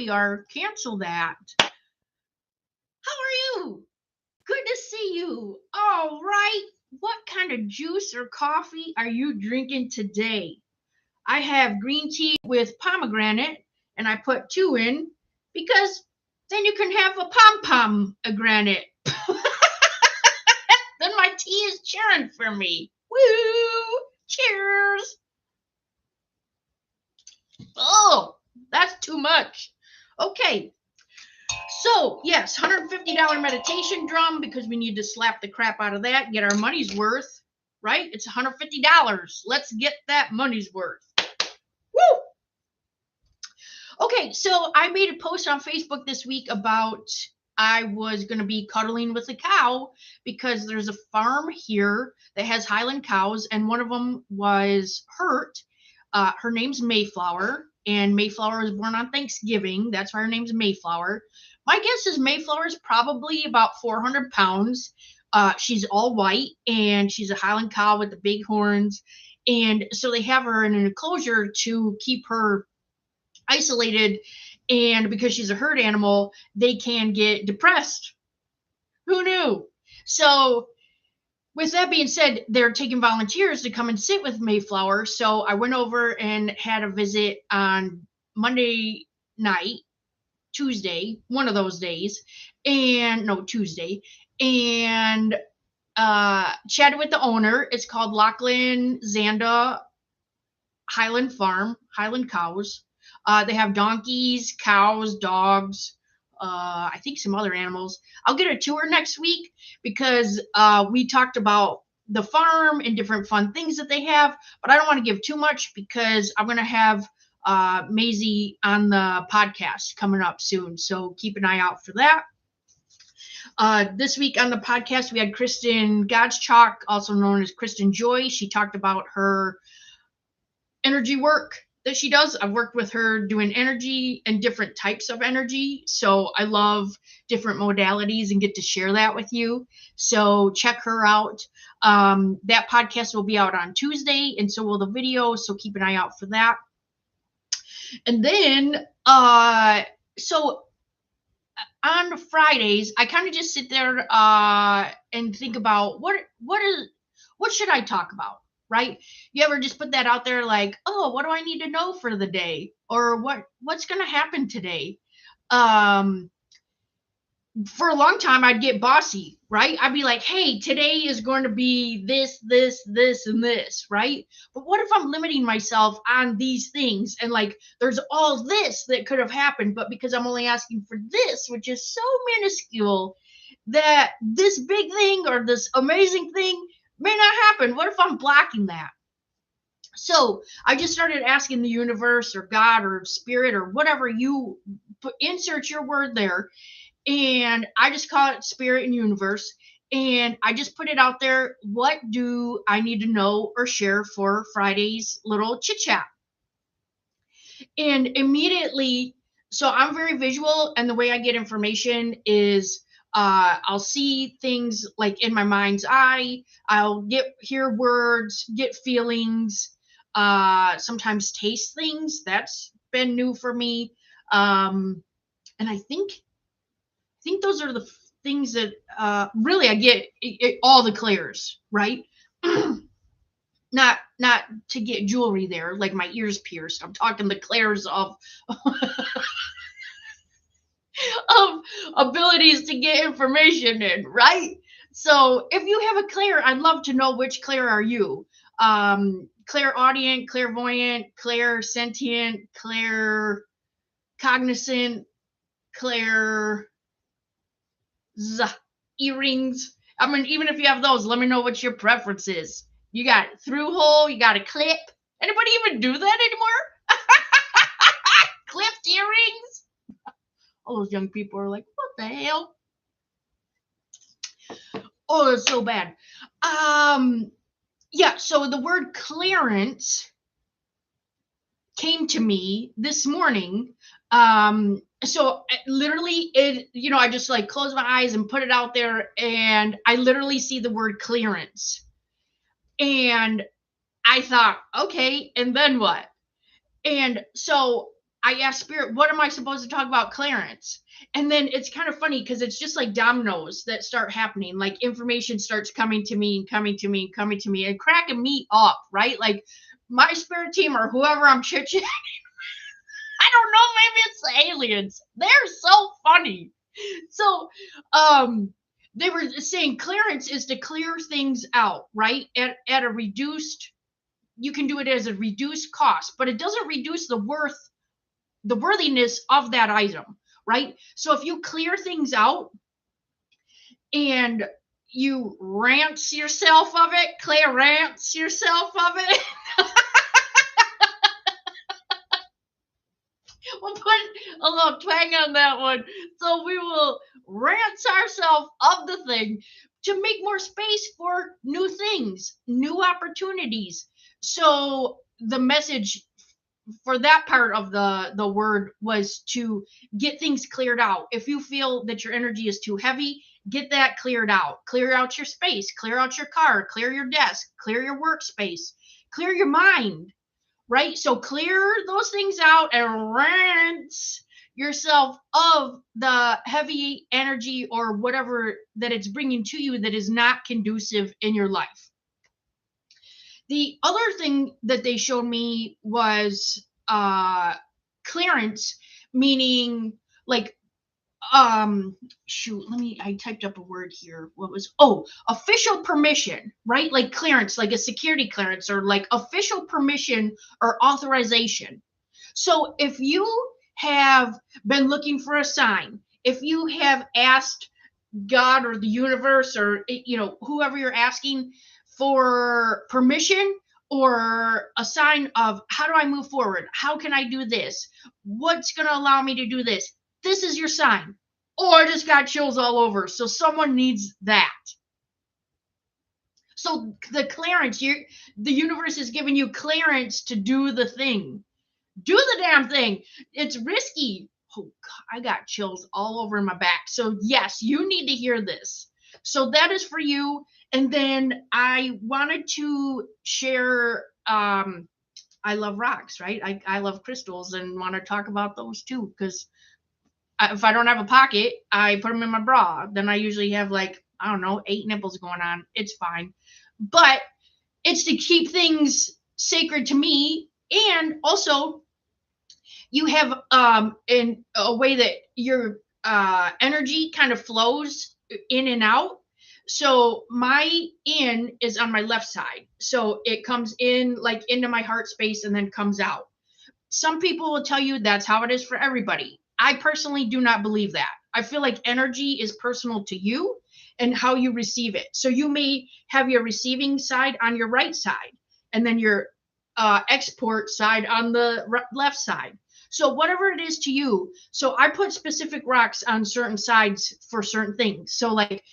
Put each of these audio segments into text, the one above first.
we are. Cancel that. How are you? Good to see you. All right. What kind of juice or coffee are you drinking today? I have green tea with pomegranate, and I put 2 in because then you can have a pom-pom-granate. Then my tea is cheering for me. Woo! Cheers! Oh, that's too much. Okay. So, yes, $150 meditation drum because we need to slap the crap out of that, get our money's worth, right? It's $150. Let's get that money's worth. Woo! Okay, so I made a post on Facebook this week about I was going to be cuddling with a cow because there's a farm here that has highland cows, and one of them was hurt. Her name's Mayflower, and Mayflower was born on Thanksgiving. That's why her name's Mayflower. My guess is Mayflower is probably about 400 pounds. She's all white, and she's a highland cow with the big horns. And so they have her in an enclosure to keep her isolated. And because she's a herd animal, they can get depressed. Who knew? So with that being said, they're taking volunteers to come and sit with Mayflower. So I went over and had a visit on Monday night, Tuesday, one of those days, Tuesday, and chatted with the owner. It's called Lachlan Zanda Highland Farm, Highland Cows. They have donkeys, cows, dogs, I think some other animals. I'll get a tour next week because we talked about the farm and different fun things that they have, but I don't want to give too much because I'm going to have Maisie on the podcast coming up soon, so keep an eye out for that. This week on the podcast, we had Kristen Gottschalk, also known as Kristen Joy. She talked about her energy work that she does. I've worked with her doing energy and different types of energy. So I love different modalities and get to share that with you. So check her out. That podcast will be out on Tuesday, and so will the video. So keep an eye out for that. And then, so on Fridays, I kind of just sit there and think about what should I talk about? Right? You ever just put that out there like, oh, what do I need to know for the day? Or what's going to happen today? For a long time, I'd get bossy, right? I'd be like, hey, today is going to be this, this, this, and this, right? But what if I'm limiting myself on these things and like there's all this that could have happened, but because I'm only asking for this, which is so minuscule, that this big thing or this amazing thing may not happen. What if I'm blocking that? So I just started asking the universe or God or spirit or whatever you insert your word there. And I just call it spirit and universe. And I just put it out there. What do I need to know or share for Friday's little chit chat? And immediately, so I'm very visual. And the way I get information is I'll see things like in my mind's eye. I'll hear words, get feelings, sometimes taste things. That's been new for me. And I think those are the things that really I get all the clairs, right? Not to get jewelry there, like my ears pierced. I'm talking the clairs of of abilities to get information in, right? So if you have a clair, I'd love to know which clair are you. Clairaudient, clairvoyant, clairsentient, claircognizant, clair earrings. I mean, even if you have those, let me know what your preference is. You got through hole, you got a clip. Anybody even do that anymore? Clipped earrings? All those young people are like, what the hell? Oh, it's so bad. Yeah, so the word clearance came to me this morning. So literally I just like close my eyes and put it out there and I literally see the word clearance. And I thought, okay, and then what? And so I asked Spirit, what am I supposed to talk about Clarence? And then it's kind of funny because it's just like dominoes that start happening. Like information starts coming to me and coming to me and coming to me and cracking me up, right? Like my spirit team or whoever I'm chit-chatting, I don't know, maybe it's the aliens. They're so funny. So they were saying clearance is to clear things out, right? At a reduced, you can do it as a reduced cost, but it doesn't reduce the worthiness of that item, right? So if you clear things out and you rants yourself of it, clearance yourself of it, we'll put a little twang on that one. So we will rant ourselves of the thing to make more space for new things, new opportunities. So the message for that part of the word was to get things cleared out. If you feel that your energy is too heavy, get that cleared out. Clear out your space, clear out your car, clear your desk, clear your workspace, clear your mind, right? So clear those things out and rinse yourself of the heavy energy or whatever that it's bringing to you that is not conducive in your life. The other thing that they showed me was clearance, meaning like I typed up a word here. What was, official permission, right? Like clearance, like a security clearance or like official permission or authorization. So if you have been looking for a sign, if you have asked God or the universe or whoever you're asking for permission or a sign of how do I move forward? How can I do this? What's going to allow me to do this? This is your sign. Oh, I just got chills all over. So someone needs that. So the clearance, the universe is giving you clearance to do the thing. Do the damn thing. It's risky. Oh, God, I got chills all over my back. So yes, you need to hear this. So that is for you. And then I wanted to share, I love rocks, right? I love crystals and want to talk about those too. Because if I don't have a pocket, I put them in my bra. Then I usually have 8 nipples going on. It's fine. But it's to keep things sacred to me. And also, you have in a way that your energy kind of flows in and out. So my in is on my left side. So it comes in like into my heart space and then comes out. Some people will tell you that's how it is for everybody. I personally do not believe that. I feel like energy is personal to you and how you receive it. So you may have your receiving side on your right side and then your export side on the left side. So whatever it is to you. So I put specific rocks on certain sides for certain things. So like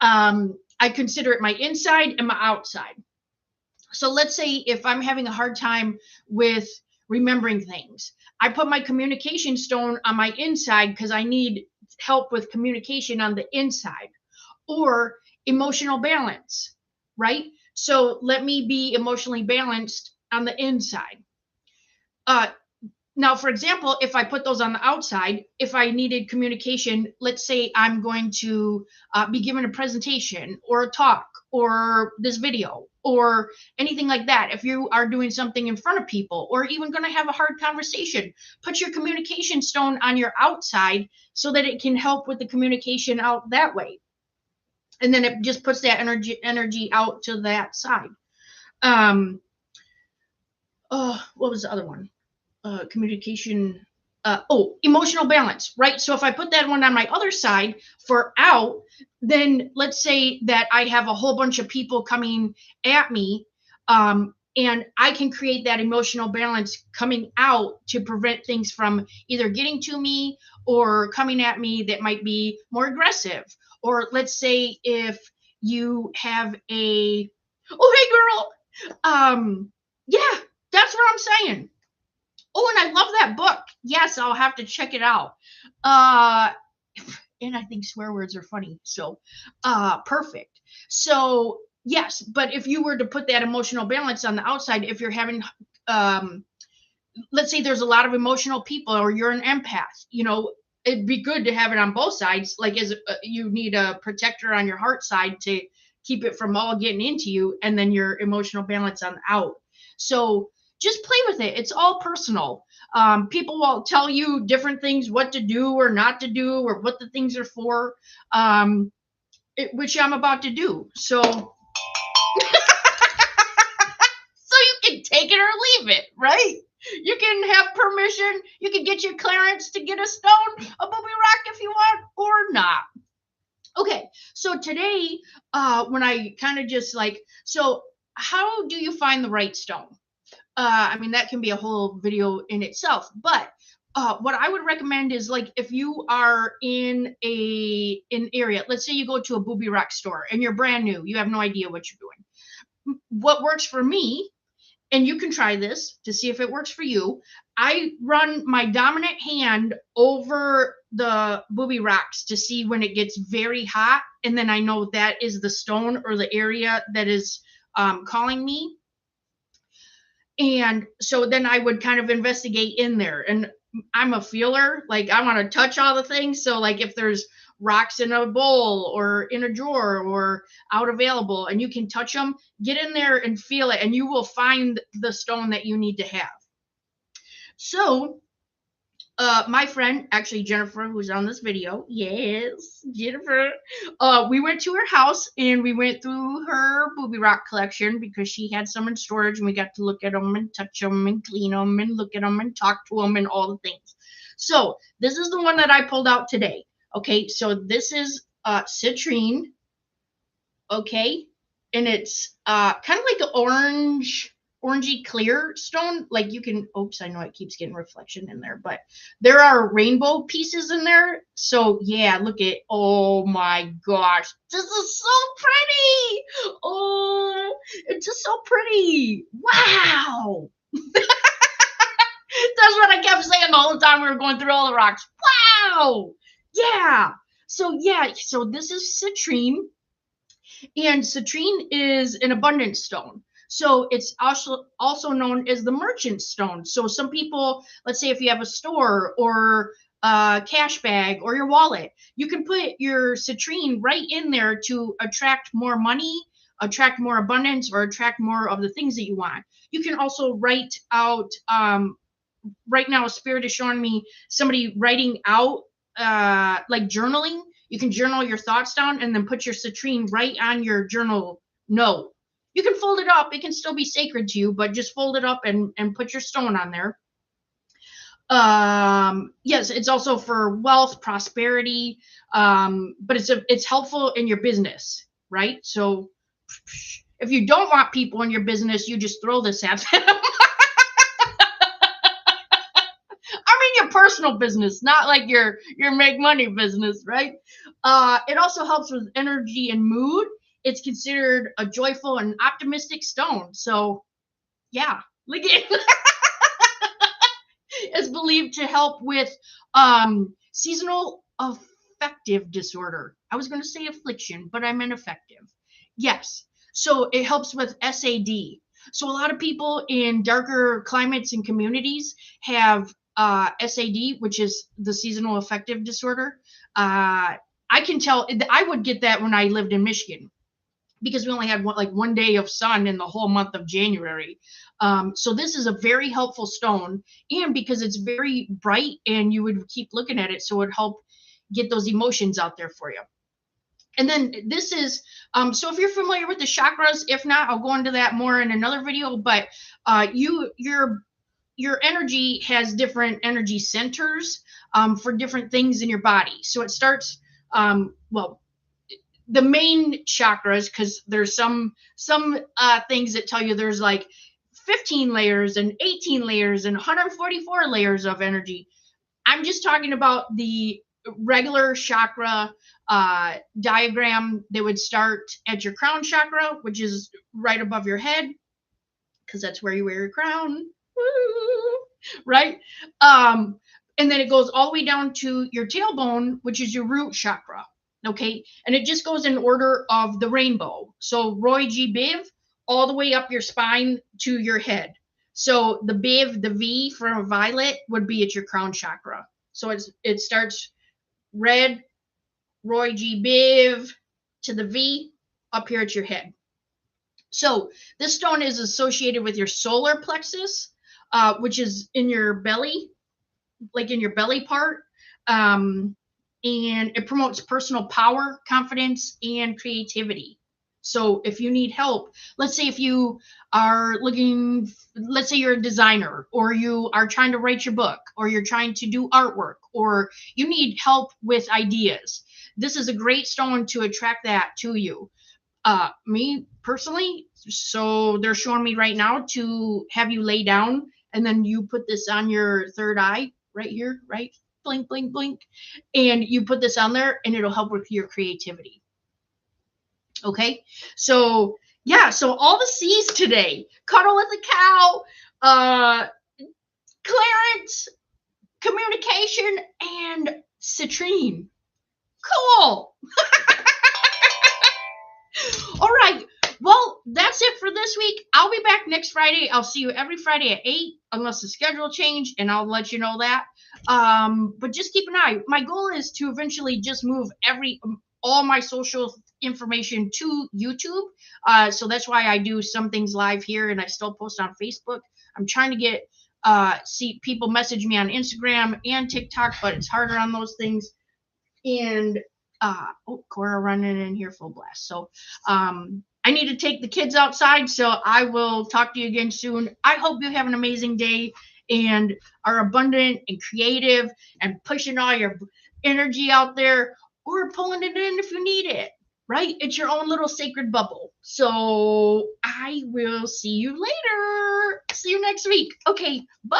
I consider it my inside and my outside. So let's say if I'm having a hard time with remembering things, I put my communication stone on my inside because I need help with communication on the inside. Or emotional balance, right? So let me be emotionally balanced on the inside. Now, for example, if I put those on the outside, if I needed communication, let's say I'm going to be given a presentation or a talk or this video or anything like that. If you are doing something in front of people or even going to have a hard conversation, put your communication stone on your outside so that it can help with the communication out that way. And then it just puts that energy out to that side. What was the other one? Communication, emotional balance, right? So if I put that one on my other side for out, then let's say that I have a whole bunch of people coming at me, and I can create that emotional balance coming out to prevent things from either getting to me or coming at me that might be more aggressive. Or let's say if you have hey girl, yeah, that's what I'm saying. Oh, and I love that book. Yes, I'll have to check it out. And I think swear words are funny. So, perfect. So, yes, but if you were to put that emotional balance on the outside, if you're having let's say there's a lot of emotional people, or you're an empath, you know, it'd be good to have it on both sides. Like, as you need a protector on your heart side to keep it from all getting into you, and then your emotional balance on the out. So just play with it. It's all personal. People will tell you different things, what to do or not to do, or what the things are for, which I'm about to do. So, so you can take it or leave it, right? You can have permission. You can get your clearance to get a stone, a booby rock if you want, or not. Okay, so today, when I kind of just like, so how do you find the right stone? I mean, that can be a whole video in itself, but what I would recommend is, like, if you are in an area, let's say you go to a booby rock store and you're brand new, you have no idea what you're doing. What works for me, and you can try this to see if it works for you, I run my dominant hand over the booby rocks to see when it gets very hot, and then I know that is the stone or the area that is calling me. And so then I would kind of investigate in there. And I'm a feeler, like, I want to touch all the things. So, like, if there's rocks in a bowl or in a drawer or out available and you can touch them, get in there and feel it, and you will find the stone that you need to have. So my friend, actually Jennifer, who's on this video, yes, Jennifer, we went to her house and we went through her booby rock collection because she had some in storage, and we got to look at them and touch them and clean them and look at them and talk to them and all the things. So this is the one that I pulled out today. Okay, so this is Citrine. Okay, and it's kind of like an orangey clear stone. Like, you can, oops, I know it keeps getting reflection in there, but there are rainbow pieces in there. So yeah, look at, oh my gosh, this is so pretty. Oh, it's just so pretty. Wow. That's what I kept saying the whole time we were going through all the rocks. Wow. Yeah. So yeah, so this is Citrine, and Citrine is an abundance stone. So it's also known as the merchant stone. So some people, let's say if you have a store or a cash bag or your wallet, you can put your Citrine right in there to attract more money, attract more abundance, or attract more of the things that you want. You can also write out, right now Spirit is showing me somebody writing out, like journaling. You can journal your thoughts down and then put your Citrine right on your journal note. You can fold it up. It can still be sacred to you, but just fold it up and put your stone on there. Yes, it's also for wealth, prosperity, but it's helpful in your business, right? So if you don't want people in your business, you just throw this at them. Your personal business, not like your make money business, right? It also helps with energy and mood. It's considered a joyful and optimistic stone. So yeah, look at it. It's believed to help with seasonal affective disorder. I was going to say affliction, but I meant affective. Yes. So it helps with SAD. So a lot of people in darker climates and communities have SAD, which is the seasonal affective disorder. I can tell, I would get that when I lived in Michigan, because we only had one day of sun in the whole month of January. So this is a very helpful stone, and because it's very bright and you would keep looking at it, so it would help get those emotions out there for you. And then this is, so if you're familiar with the chakras, if not, I'll go into that more in another video, but your energy has different energy centers for different things in your body. So it starts, well, the main chakras, because there's some things that tell you there's like 15 layers and 18 layers and 144 layers of energy. I'm just talking about the regular chakra diagram. They would start at your crown chakra, which is right above your head, because that's where you wear your crown. Right? And then it goes all the way down to your tailbone, which is your root chakra. Okay, and it just goes in order of the rainbow. So Roy G. Biv, all the way up your spine to your head. So the V for violet would be at your crown chakra. So it starts red, Roy G. Biv to the V up here at your head. So this stone is associated with your solar plexus, which is in your belly, like in your belly part. And it promotes personal power, confidence, and creativity. So if you need help, let's say if you are looking, let's say you're a designer, or you are trying to write your book, or you're trying to do artwork, or you need help with ideas, this is a great stone to attract that to you. Me personally, so they're showing me right now to have you lay down, and then you put this on your third eye right here, right? Blink, blink, blink. And you put this on there, and it'll help with your creativity. Okay. So, yeah. So, all the C's today: Cuddle with a Cow, Clarence, communication, and Citrine. Cool. All right. Well, that's it for this week. I'll be back next Friday. I'll see you every Friday at 8, unless the schedule changed, and I'll let you know that. But just keep an eye. My goal is to eventually just move all my social information to YouTube. So that's why I do some things live here, and I still post on Facebook. I'm trying to get see people message me on Instagram and TikTok, but it's harder on those things. And Cora running in here full blast. So I need to take the kids outside, so I will talk to you again soon. I hope you have an amazing day and are abundant and creative and pushing all your energy out there, or pulling it in if you need it, right? It's your own little sacred bubble. So I will see you later. See you next week. Okay, bye.